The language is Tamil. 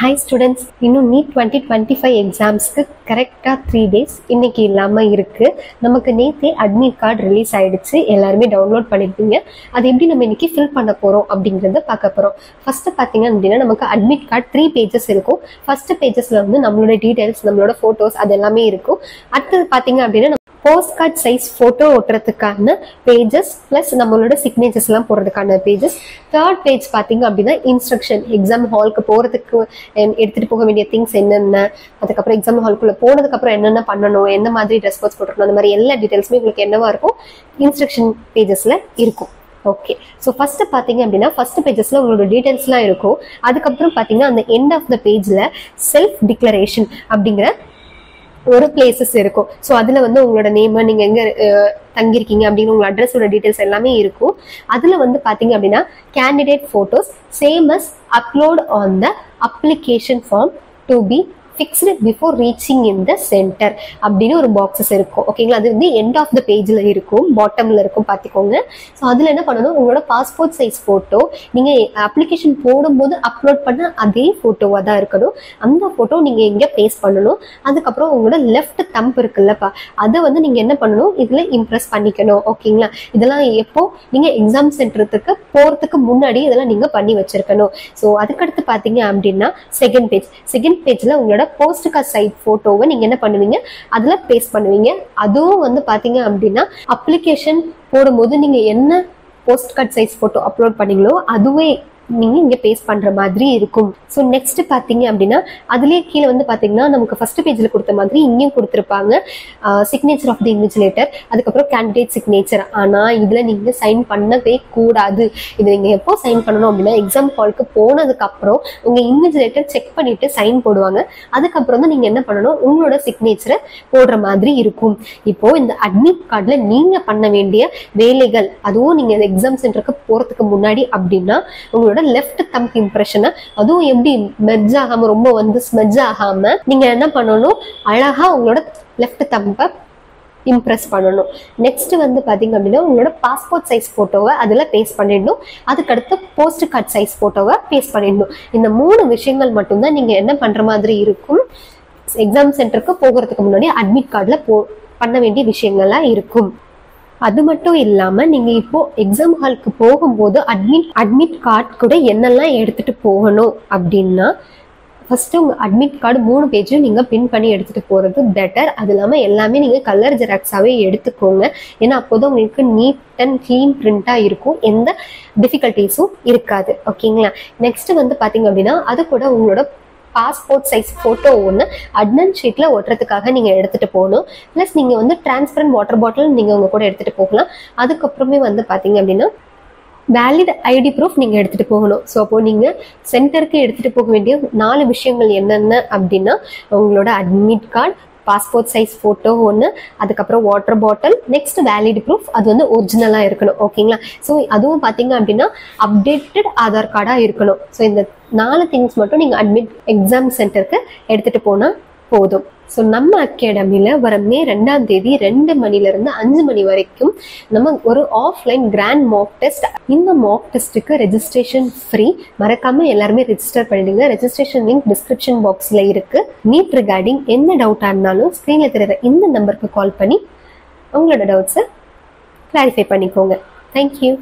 Hi students, இன்னும் நீட் 2025 எக்ஸாம்ஸ்க்கு கரெக்டாக 3 days இன்னைக்கு இல்லாமல் இருக்குது. நமக்கு நேற்றே அட்மிட் கார்டு ரிலீஸ் ஆகிடுச்சு, எல்லாருமே டவுன்லோட் பண்ணியிருப்பீங்க. அது எப்படி நம்ம இன்னைக்கு ஃபில் பண்ண போகிறோம் அப்படிங்கிறத பார்க்க போகிறோம். ஃபஸ்ட்டு பார்த்தீங்க அப்படின்னா நமக்கு அட்மிட் கார்டு 3 pages இருக்கும். ஃபஸ்ட்டு பேஜஸில் வந்து நம்மளோட டீட்டெயில்ஸ், நம்மளோட ஃபோட்டோஸ் அது எல்லாமே இருக்கும். அடுத்தது பார்த்தீங்க அப்படின்னா போஸ்ட் கார்டு சைஸ் ஃபோட்டோ ஒட்டுறதுக்கான பேஜஸ் ப்ளஸ் நம்மளோட சிக்னேச்சர்ஸ்லாம் போடுறதுக்கான பேஜஸ். தேர்ட் பேஜ் பார்த்தீங்க அப்படின்னா இன்ஸ்ட்ரக்ஷன், எக்ஸாம் ஹாலுக்கு போகிறதுக்கு எடுத்துகிட்டு போக வேண்டிய திங்ஸ் என்னென்ன, அதுக்கப்புறம் எக்ஸாம் ஹாலுக்குள்ளே போனதுக்கப்புறம் என்னென்ன பண்ணணும், எந்த மாதிரி ட்ரெஸ் கோட்ஸ் போட்டுருக்கணும், அந்த மாதிரி எல்லா டீட்டெயில்ஸுமே உங்களுக்கு என்னவா இருக்கும் இன்ஸ்ட்ரக்ஷன் பேஜஸில் இருக்கும். ஓகே, ஸோ ஃபர்ஸ்ட் பார்த்தீங்க அப்படின்னா ஃபர்ஸ்ட் பேஜஸ்ல உங்களோட டீட்டெயில்ஸ்லாம் இருக்கும். அதுக்கப்புறம் பார்த்தீங்கன்னா அந்த எண்ட் ஆஃப் த பேஜில் செல்ஃப் டிக்ளரேஷன் அப்படிங்கிற ஒரு பிளேசஸ் இருக்கும். ஸோ அதில் வந்து உங்களோட நேம், நீங்கள் எங்கே தங்கியிருக்கீங்க அப்படின்னு உங்களோட அட்ரஸோட டீட்டெயில்ஸ் எல்லாமே இருக்கும். அதில் வந்து பார்த்தீங்க அப்படின்னா candidate photos same as upload on the application form to be fixed before reaching in the centre அப்படின்னு ஒரு பாக்ஸஸ் இருக்கும். ஓகேங்களா, அது வந்து எண்ட் ஆஃப் த பேஜில் இருக்கும், பாட்டமில் இருக்கும் பார்த்துக்கோங்க. ஸோ அதில் என்ன பண்ணணும், உங்களோட பாஸ்போர்ட் சைஸ் ஃபோட்டோ நீங்கள் அப்ளிகேஷன் போடும்போது அப்லோட் பண்ண அதே ஃபோட்டோவாக தான் இருக்கணும். அந்த ஃபோட்டோ நீங்கள் எங்கே பேஸ்ட் பண்ணணும். அதுக்கப்புறம் உங்களோட லெஃப்ட் தம்ப் இருக்குல்லப்பா, அதை வந்து நீங்கள் என்ன பண்ணணும், இதில் இம்ப்ரெஸ் பண்ணிக்கணும். ஓகேங்களா, இதெல்லாம் எப்போ நீங்கள் எக்ஸாம் சென்டருக்கு போகிறதுக்கு முன்னாடி இதெல்லாம் நீங்கள் பண்ணி வச்சிருக்கணும். ஸோ அதுக்கடுத்து பார்த்தீங்க அப்படின்னா செகண்ட் பேஜில் உங்களோட போஸ்ட் கார்டு சைட் போட்டோவை நீங்க என்ன பண்ணுவீங்க, அதுல பேஸ்ட் பண்ணுவீங்க. அதுவும் வந்து பாத்தீங்க அப்படின்னா அப்ளிகேஷன் போடும்போது நீங்க என்ன post card size photo upload பண்ணீங்களோ அதுவே நீங்க இங்க பேஸ்ட் பண்ற மாதிரி இருக்கும். ஸோ நெக்ஸ்ட் பாத்தீங்க அப்படின்னா அதுலயே கீழே வந்து பாத்தீங்கன்னா நமக்கு ஃபர்ஸ்ட் பேஜ்ல கொடுத்த மாதிரி இங்கேயும் கொடுத்துருப்பாங்க சிக்னேச்சர் ஆஃப் தி இன்விஜிலேட்டர், அதுக்கப்புறம் கேண்டிடேட் சிக்னேச்சர். ஆனா இதுல நீங்க சைன் பண்ணவே கூடாது. இது நீங்க எப்போ சைன் பண்ணணும் அப்படின்னா எக்ஸாம் ஹாலுக்கு போனதுக்கு அப்புறம் உங்க இன்விஜிலேட்டர் செக் பண்ணிட்டு சைன் போடுவாங்க. அதுக்கப்புறம் தான் நீங்க என்ன பண்ணணும், உங்களோட சிக்னேச்சரை போடுற மாதிரி இருக்கும். இப்போ இந்த அட்மிட் கார்டுல நீங்க பண்ண வேண்டிய வேலைகள், அதுவும் நீங்க எக்ஸாம் சென்டருக்கு போறதுக்கு முன்னாடி அப்படின்னா உங்களோட லெஃப்ட் தம்ப் இம்ப்ரெஷனை, அதுவும் எப்படி மெர்ஜ் ஆகாம ரொம்ப வந்து ஸ்மெட்ஜ் ஆகாம நீங்க என்ன பண்ணணும், அழகா உங்களோட லெஃப்ட் தம்பை இம்ப்ரெஸ் பண்ணணும். நெக்ஸ்ட் வந்து பாத்தீங்க அப்படின்னா உங்களோட பாஸ்போர்ட் சைஸ் போட்டோவை அதுல பேஸ்ட் பண்ணிடணும். அதுக்கடுத்து போஸ்ட் கார்டு சைஸ் போட்டோவை பேஸ்ட் பண்ணிடணும். இந்த 3 விஷயங்கள் மட்டும்தான் நீங்க என்ன பண்ற மாதிரி இருக்கும். எக்ஸாம் சென்டருக்கு போகிறதுக்கு முன்னாடி அட்மிட் கார்டுல பண்ண வேண்டிய விஷயங்கள்லாம் இருக்கும். அது மட்டும் இல்லாம நீங்க இப்போ எக்ஸாம் ஹாலுக்கு போகும்போது அட்மிட் கார்டு கூட என்னெல்லாம் எடுத்துட்டு போகணும் அப்படின்னா, ஃபர்ஸ்ட் உங்க அட்மிட் கார்டு 3 பேஜும் நீங்க பின் பண்ணி எடுத்துட்டு போறது பெட்டர். அது இல்லாம எல்லாமே நீங்க கலர் ஜெராக்ஸாவே எடுத்துக்கோங்க. ஏன்னா அப்போதான் உங்களுக்கு நீட் அண்ட் கிளீன் பிரிண்டா இருக்கும், எந்த டிஃபிகல்டிஸும் இருக்காது. ஓகேங்களா, நெக்ஸ்ட் வந்து பாத்தீங்க அப்படின்னா அது கூட உங்களோட பாஸ்போர்ட் சைஸ் போட்டோ ஒன்று அட்னன் ஷீட்ல ஒட்டுறதுக்காக நீங்க எடுத்துட்டு போகணும். பிளஸ் நீங்க வந்து டிரான்ஸ்பரண்ட் வாட்டர் பாட்டில் நீங்க உங்க கூட எடுத்துட்டு போகலாம். அதுக்கப்புறமே வந்து பாத்தீங்க அப்படின்னா வேலிட் ஐடி ப்ரூஃப் நீங்க எடுத்துட்டு போகணும். ஸோ அப்போ நீங்க சென்டருக்கு எடுத்துட்டு போக வேண்டிய 4 விஷயங்கள் என்னென்ன அப்படின்னா உங்களோட admit card, passport size photo ஒன்று, அதுக்கப்புறம் water bottle, next valid proof, அது வந்து ஒரிஜினலா இருக்கணும். ஓகேங்களா, ஸோ அதுவும் பாத்தீங்க அப்படின்னா அப்டேட்டட் ஆதார் கார்டா இருக்கணும். ஸோ இந்த 4 திங்ஸ் மட்டும் நீங்க அட்மிட் எக்ஸாம் சென்டருக்கு எடுத்துட்டு போனா போதும். ஸோ நம்ம அகாடமியில வர மே 2ஆம் தேதி 2 மணிலிருந்து 5 மணி வரைக்கும் நம்ம ஒரு ஆஃப்லைன் கிராண்ட் மாக் டெஸ்ட். இந்த மாக் டெஸ்ட்டுக்கு ரெஜிஸ்ட்ரேஷன் ஃப்ரீ. மறக்காம எல்லாருமே ரெஜிஸ்டர் பண்ணிடுங்க. ரெஜிஸ்ட்ரேஷன் லிங்க் டிஸ்கிரிப்ஷன் பாக்ஸ்ல இருக்கு. நீட் ரிகார்டிங் என்ன டவுட்டா இருந்தாலும் ஸ்கிரீன்ல தெரியுற இந்த நம்பருக்கு கால் பண்ணி உங்களோட டவுட்ஸை கிளாரிஃபை பண்ணிக்கோங்க. தேங்க்யூ.